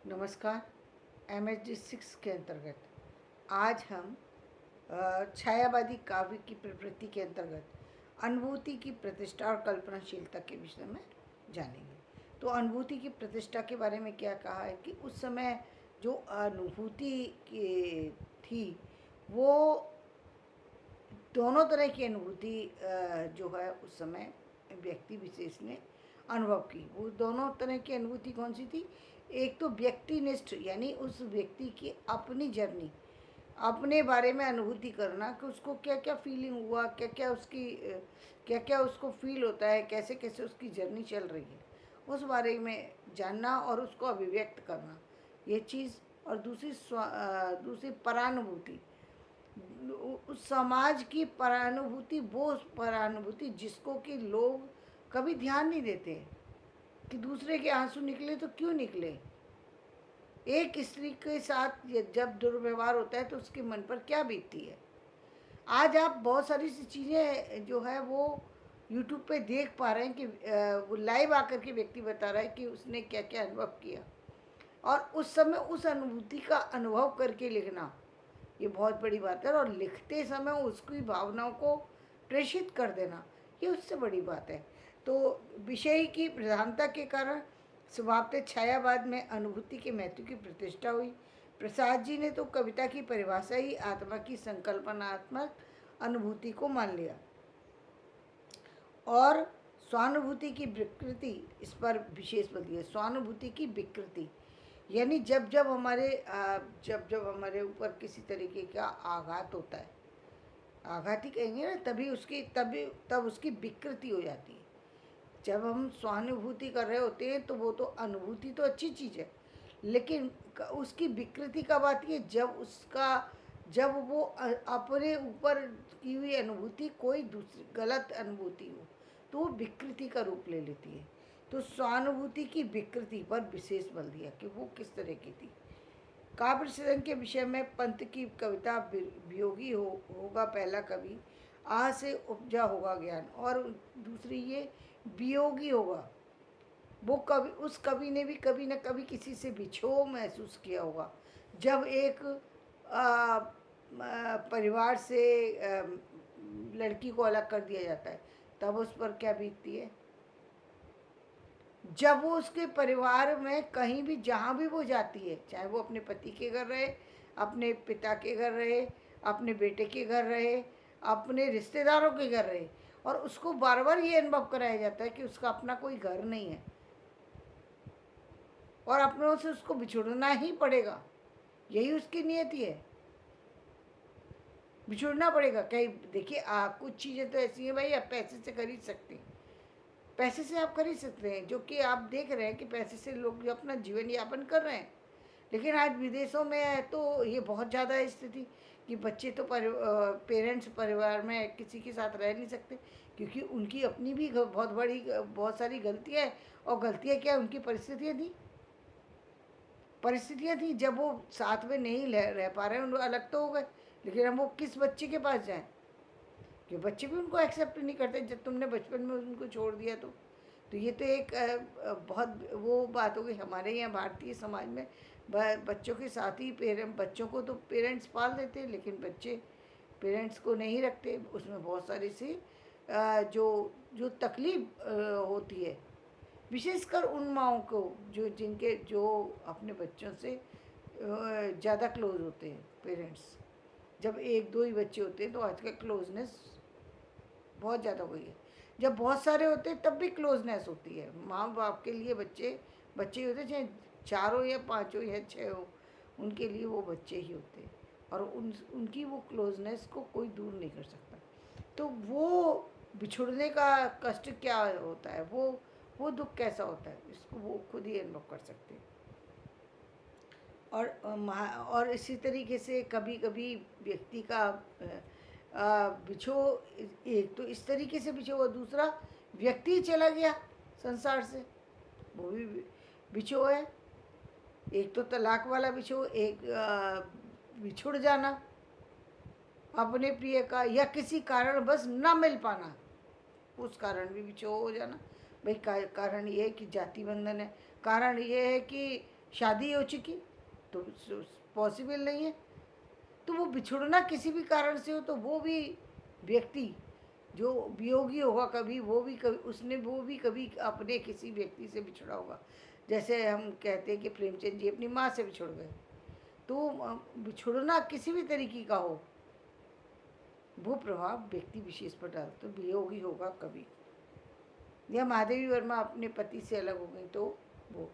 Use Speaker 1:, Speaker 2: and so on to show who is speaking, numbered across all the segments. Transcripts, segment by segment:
Speaker 1: नमस्कार। MSD 6 के अंतर्गत आज हम छायावादी काव्य की प्रवृत्ति के अंतर्गत अनुभूति की प्रतिष्ठा और कल्पनाशीलता के विषय में जानेंगे। तो अनुभूति की प्रतिष्ठा के बारे में क्या कहा है कि उस समय जो अनुभूति की थी वो दोनों तरह की अनुभूति जो है उस समय व्यक्ति विशेष ने अनुभव की। वो दोनों तरह की अनुभूति कौन सी थी? एक तो व्यक्तिनिष्ठ यानी उस व्यक्ति की अपनी जर्नी, अपने बारे में अनुभूति करना कि उसको क्या क्या फीलिंग हुआ, क्या क्या उसको फील होता है, कैसे कैसे उसकी जर्नी चल रही है, उस बारे में जानना और उसको अभिव्यक्त करना, ये चीज़। और दूसरी परानुभूति, उस समाज की परानुभूति, वो परानुभूति जिसको कि लोग कभी ध्यान नहीं देते कि दूसरे के आंसू निकले तो क्यों निकले। एक स्त्री के साथ जब दुर्व्यवहार होता है तो उसके मन पर क्या बीतती है। आज आप बहुत सारी सी चीज़ें जो है वो यूट्यूब पे देख पा रहे हैं कि वो लाइव आकर के व्यक्ति बता रहा है कि उसने क्या क्या अनुभव किया, और उस समय उस अनुभूति का अनुभव करके लिखना ये बहुत बड़ी बात है। और लिखते समय उसकी भावनाओं को प्रेषित कर देना ये उससे बड़ी बात है। तो विषय की प्रधानता के कारण स्वभावतः छायावाद में अनुभूति के महत्व की प्रतिष्ठा हुई। प्रसाद जी ने तो कविता की परिभाषा ही आत्मा की संकल्पनात्मक अनुभूति को मान लिया, और स्वानुभूति की विकृति इस पर विशेष बल दिया। स्वानुभूति की विकृति यानी जब जब हमारे ऊपर किसी तरीके का आघात होता है, आघात ही कहेंगे ना, तब उसकी विकृति हो जाती है। जब हम स्वानुभूति कर रहे होते हैं तो वो तो अनुभूति तो अच्छी चीज़ है, लेकिन उसकी विकृति कब आती है? जब वो अपने ऊपर की हुई अनुभूति कोई दूसरी गलत अनुभूति हो तो वो विकृति का रूप ले लेती है। तो स्वानुभूति की विकृति पर विशेष बल दिया कि वो किस तरह की थी। काव्य सृजन के विषय में पंत की कविता वियोगी होगा पहला कवि, आ से उपजा होगा ज्ञान, और दूसरी ये वियोगी होगा वो कवि, उस कवि ने भी कभी न कभी किसी से बिछोह महसूस किया होगा। जब एक परिवार से लड़की को अलग कर दिया जाता है तब उस पर क्या बीतती है। जब वो उसके परिवार में कहीं भी जहाँ भी वो जाती है, चाहे वो अपने पति के घर रहे, अपने पिता के घर रहे, अपने बेटे के घर रहे, अपने रिश्तेदारों के घर रहे, और उसको बार बार ये अनुभव कराया जाता है कि उसका अपना कोई घर नहीं है और अपनों से उसको बिछुड़ना ही पड़ेगा। यही उसकी नियति है, बिछुड़ना पड़ेगा। कहीं देखिए कुछ चीज़ें तो ऐसी हैं भाई आप पैसे से खरीद सकते हैं, पैसे से आप खरीद सकते हैं, जो कि आप देख रहे हैं कि पैसे से लोग जो अपना जीवन यापन कर रहे हैं। लेकिन आज विदेशों में है तो ये बहुत ज़्यादा स्थिति कि बच्चे तो पेरेंट्स परिवार में किसी के साथ रह नहीं सकते, क्योंकि उनकी अपनी भी बहुत सारी गलतियाँ हैं। और गलतियाँ क्या, उनकी परिस्थितियाँ थी जब वो साथ में नहीं रह पा रहे हैं, उन अलग तो हो गए, लेकिन हम वो किस बच्चे के पास जाएं कि बच्चे भी उनको एक्सेप्ट नहीं करते जब तुमने बचपन में उनको छोड़ दिया। तो ये तो एक बहुत वो बात हो गई हमारे यहाँ भारतीय समाज में। बच्चों के साथ ही बच्चों को तो पेरेंट्स पाल देते हैं, लेकिन बच्चे पेरेंट्स को नहीं रखते। उसमें बहुत सारी सी जो जो तकलीफ होती है, विशेषकर उन माओं को जो अपने बच्चों से ज़्यादा क्लोज होते हैं पेरेंट्स। जब एक दो ही बच्चे होते हैं तो आज का क्लोजनेस बहुत ज़्यादा हो गई है। जब बहुत सारे होते हैं तब भी क्लोजनेस होती है। माँ बाप के लिए बच्चे बच्चे ही होते, चाहे चारों या पाँचों या छः हो, उनके लिए वो बच्चे ही होते हैं, और उनकी वो क्लोजनेस को कोई दूर नहीं कर सकता। तो वो बिछुड़ने का कष्ट क्या होता है, वो दुख कैसा होता है, इसको वो खुद ही अनुभव कर सकते हैं। और इसी तरीके से कभी कभी व्यक्ति का बिछो, एक तो इस तरीके से बिछो, और दूसरा व्यक्ति चला गया संसार से, वो भी बिछो है। एक तो तलाक वाला बिछो, एक बिछुड़ जाना अपने प्रिय का, या किसी कारण बस न मिल पाना, उस कारण भी बिछो हो जाना। भाई कारण ये है कि जाति बंधन है, कारण ये है कि शादी हो चुकी तो पॉसिबल नहीं है। तो वो बिछुड़ना किसी भी कारण से हो तो वो भी व्यक्ति जो वियोगी होगा कभी, वो भी कभी उसने वो भी कभी अपने किसी व्यक्ति से बिछड़ा होगा। जैसे हम कहते हैं कि प्रेमचंद जी अपनी माँ से बिछुड़ गए। तो बिछुड़ना किसी भी तरीके का हो, वो प्रभाव व्यक्ति विशेष पर डालता, तो वियोगी होगा कभी। या महादेवी वर्मा अपने पति से अलग हो गई तो वो,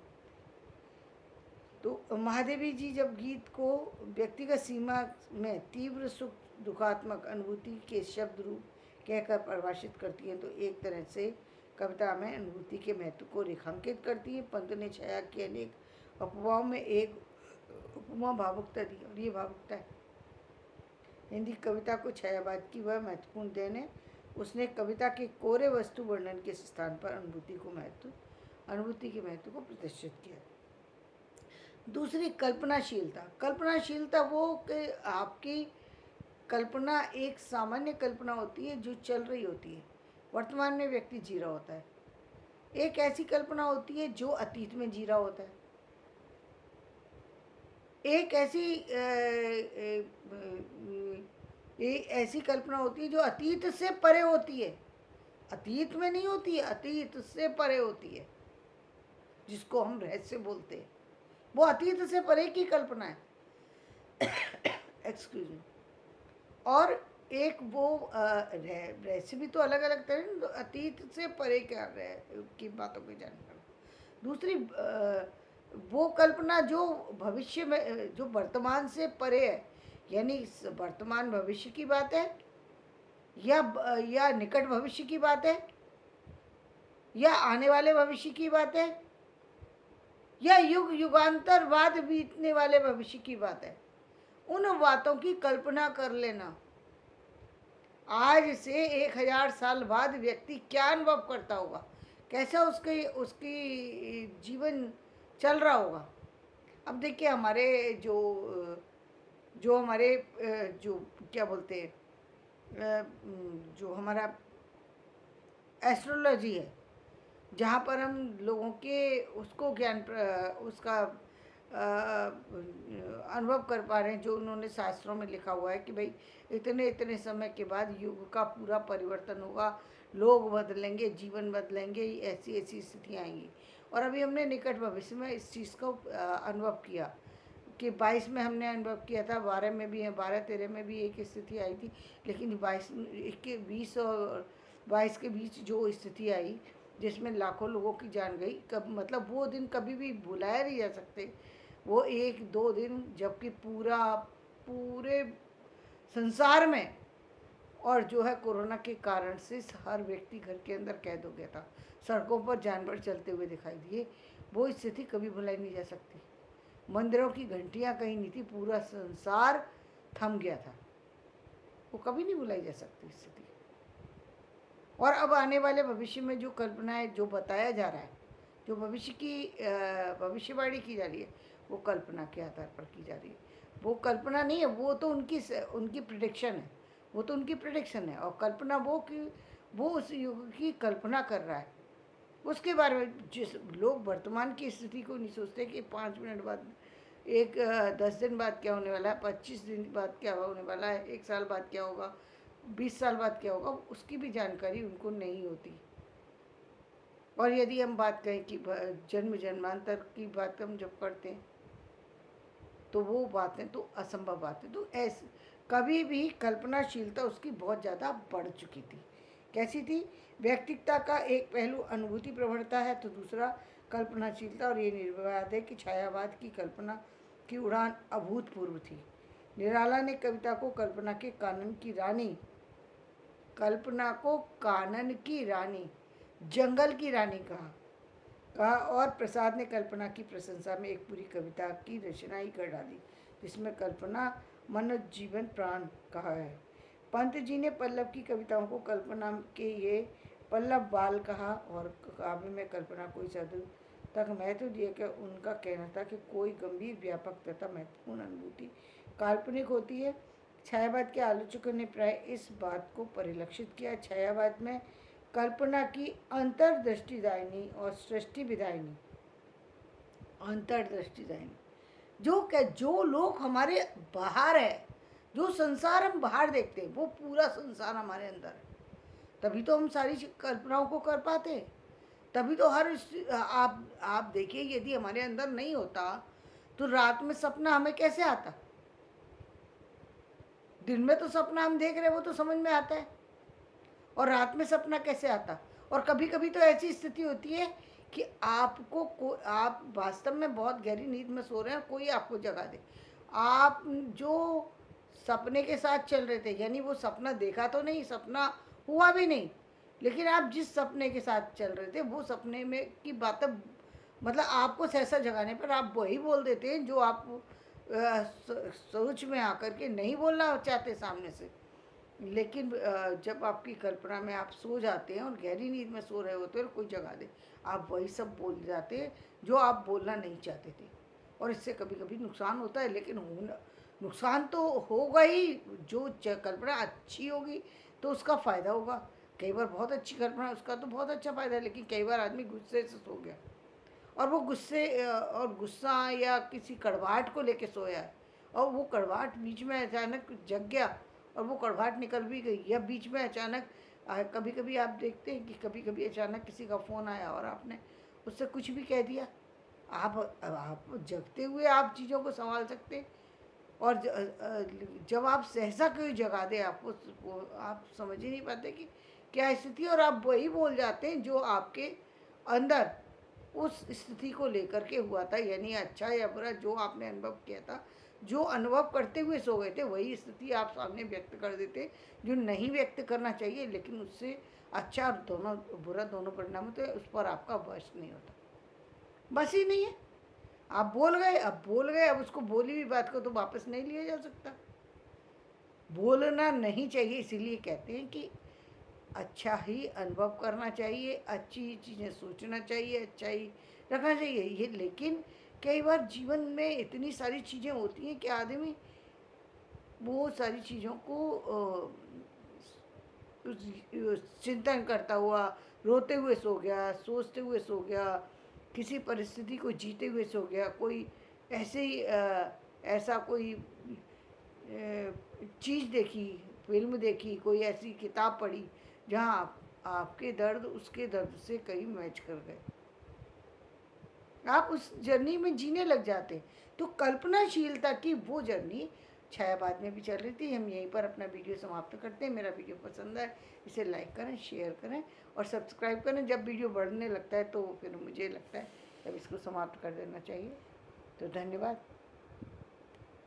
Speaker 1: तो महादेवी जी जब गीत को व्यक्तिगत सीमा में तीव्र सुख दुखात्मक अनुभूति के शब्द रूप कहकर परिभाषित करती हैं, तो एक तरह से कविता में अनुभूति के महत्व को रेखांकित करती है। पंत ने छाया की अनेक उपमाओं में एक उपमा भावुकता दी, और ये भावुकता है हिंदी कविता को छायावाद की वह महत्वपूर्ण देन है। उसने कविता के कोरे वस्तु वर्णन के स्थान पर अनुभूति के महत्व को प्रदर्शित किया। दूसरी कल्पनाशीलता। कल्पनाशीलता वो कि आपकी कल्पना एक सामान्य कल्पना होती है जो चल रही होती है, वर्तमान में व्यक्ति जी रहा होता है। एक ऐसी कल्पना होती है जो अतीत में जी रहा होता है। एक ऐसी कल्पना होती है जो अतीत से परे होती है, अतीत में नहीं होती है, अतीत से परे होती है, जिसको हम रहस्य बोलते हैं। वो अतीत से परे की कल्पना है। Excuse me. और एक वो रहस्य भी तो अलग अलग तरह, तो अतीत से परे क्या की बातों की जानकारी। दूसरी वो कल्पना जो भविष्य में, जो वर्तमान से परे है, यानी वर्तमान भविष्य की बात है, या निकट भविष्य की बात है, या आने वाले भविष्य की बात है, या युग युगांतर बाद बीतने वाले भविष्य की बात है। उन बातों की कल्पना कर लेना। आज से 1000 साल बाद व्यक्ति क्या अनुभव करता होगा, कैसा उसकी जीवन चल रहा होगा। अब देखिए हमारे जो हमारे जो क्या बोलते हैं, जो हमारा एस्ट्रोलॉजी है, जहाँ पर हम लोगों के उसको ज्ञान उसका अनुभव कर पा रहे हैं, जो उन्होंने शास्त्रों में लिखा हुआ है कि भाई इतने इतने समय के बाद युग का पूरा परिवर्तन होगा, लोग बदलेंगे, जीवन बदलेंगे, ऐसी ऐसी स्थितियाँ आएंगी। और अभी हमने निकट भविष्य में इस चीज़ का अनुभव किया कि 22 में हमने अनुभव किया था, 12 में भी है, 12-13 में भी एक स्थिति आई थी, लेकिन 20 और 22 के बीच जो स्थिति आई जिसमें लाखों लोगों की जान गई, कब मतलब वो दिन कभी भी भुलाया नहीं जा सकते। वो 1-2 दिन जबकि पूरे संसार में, और जो है कोरोना के कारण से हर व्यक्ति घर के अंदर कैद हो गया था, सड़कों पर जानवर चलते हुए दिखाई दिए, वो स्थिति कभी भुलाई नहीं जा सकती। मंदिरों की घंटियां कहीं नहीं थी, पूरा संसार थम गया था, वो कभी नहीं भुलाई जा सकती स्थिति। और अब आने वाले भविष्य में जो कल्पनाएं, जो बताया जा रहा है, जो भविष्य की भविष्यवाणी की जा रही है, वो कल्पना के आधार पर की जा रही है। वो कल्पना नहीं है, वो तो उनकी प्रिडिक्शन है, वो तो उनकी प्रिडिक्शन है। और कल्पना वो उस युग की कल्पना कर रहा है, उसके बारे में। जिस लोग वर्तमान की स्थिति को नहीं सोचते कि 5 मिनट बाद, 10 दिन बाद क्या होने वाला है, 25 दिन बाद क्या होने वाला है, 1 साल बाद क्या होगा, 20 साल बाद क्या होगा, उसकी भी जानकारी उनको नहीं होती। और यदि हम बात करें कि जन्म जन्मांतर की बात हम जब करते हैं, तो वो बातें तो असंभव बातें, तो ऐसे कभी भी कल्पनाशीलता उसकी बहुत ज़्यादा बढ़ चुकी थी। कैसी थी? व्यक्तित्व का एक पहलू अनुभूति प्रवणता है, तो दूसरा कल्पनाशीलता। और ये निर्वाद है कि छायावाद की कल्पना की उड़ान अभूतपूर्व थी। निराला ने कविता को कल्पना कानन की रानी, जंगल की रानी कहा, और प्रसाद ने कल्पना की प्रशंसा में एक पूरी कविता की रचना ही कर डाली, जिसमें कल्पना मन जीवन प्राण कहा है। पंत जी ने पल्लव की कविताओं को कल्पना के ये पल्लव बाल कहा, और काव्य में कल्पना को इस हद तक महत्व दिया कि उनका कहना था कि कोई गंभीर, व्यापक तथा महत्वपूर्ण अनुभूति काल्पनिक होती है। छायावाद के आलोचकों ने प्राय इस बात को परिलक्षित किया। छायावाद में कल्पना की अंतर्दृष्टिदायिनी और सृष्टि विदायिनी अंतर्दृष्टि जाएंगे। जो लोग हमारे बाहर है, जो संसार हम बाहर देखते हैं, वो पूरा संसार हमारे अंदर है। तभी तो हम सारी कल्पनाओं को कर पाते हैं। तभी तो आप देखिए, यदि हमारे अंदर नहीं होता तो रात में सपना हमें कैसे आता? दिन में तो सपना हम देख रहे हैं, वो तो समझ में आता है, और रात में सपना कैसे आता? और कभी कभी तो ऐसी स्थिति होती है कि आप वास्तव में बहुत गहरी नींद में सो रहे हैं, कोई आपको जगा दे। आप जो सपने के साथ चल रहे थे, यानी वो सपना देखा तो नहीं, सपना हुआ भी नहीं, लेकिन आप जिस सपने के साथ चल रहे थे वो सपने में की बातें, मतलब आपको सहसा जगाने पर आप वही बोल देते हैं जो आप सोच में आकर के नहीं बोलना चाहते सामने से। लेकिन जब आपकी कल्पना में आप सो जाते हैं और गहरी नींद में सो रहे होते हैं और कोई जगा दे, आप वही सब बोल जाते हैं जो आप बोलना नहीं चाहते थे। और इससे कभी कभी नुकसान होता है, लेकिन नुकसान तो होगा ही। जो कल्पना अच्छी होगी तो उसका फ़ायदा होगा। कई बार बहुत अच्छी कल्पना, उसका तो बहुत अच्छा फ़ायदा है, लेकिन कई बार आदमी गुस्से से सो गया और वो गुस्सा या किसी कड़वाहट को लेके सोया है, और वो कड़वाहट बीच में अचानक जग गया और वो कड़वाहट निकल भी गई, या बीच में अचानक कभी कभी आप देखते हैं कि कभी कभी अचानक किसी का फ़ोन आया और आपने उससे कुछ भी कह दिया। आप जगते हुए आप चीज़ों को संभाल सकते हैं, और जब आप सहसा कोई जगा दे आपको, आप समझ ही नहीं पाते कि क्या स्थिति, और आप वही बोल जाते हैं जो आपके अंदर उस स्थिति को लेकर के हुआ था, यानी अच्छा या बुरा जो आपने अनुभव किया था, जो अनुभव करते हुए सो गए थे, वही स्थिति आप सामने व्यक्त कर देते, जो नहीं व्यक्त करना चाहिए, लेकिन उससे अच्छा और दोनों बुरा दोनों परिणाम होते हैं, उस पर आपका वश नहीं होता, बस ही नहीं है। आप बोल गए, अब उसको बोली हुई बात को तो वापस नहीं लिया जा सकता। बोलना नहीं चाहिए, इसीलिए कहते हैं कि अच्छा ही अनुभव करना चाहिए, अच्छी ही चीज़ें सोचना चाहिए, अच्छा ही रखना चाहिए ये। लेकिन कई बार जीवन में इतनी सारी चीज़ें होती हैं कि आदमी वो सारी चीज़ों को चिंतन करता हुआ रोते हुए सो गया, सोचते हुए सो गया, किसी परिस्थिति को जीते हुए सो गया, कोई ऐसे ही ऐसा कोई चीज़ देखी, फिल्म देखी, कोई ऐसी किताब पढ़ी जहाँ आपके दर्द उसके दर्द से कहीं मैच कर गए, आप उस जर्नी में जीने लग जाते। तो कल्पनाशीलता की वो जर्नी छायाबाद में भी चल रही थी। हम यहीं पर अपना वीडियो समाप्त करते हैं। मेरा वीडियो पसंद आए इसे लाइक करें, शेयर करें और सब्सक्राइब करें। जब वीडियो बढ़ने लगता है तो फिर मुझे लगता है तब इसको समाप्त कर देना चाहिए। तो धन्यवाद।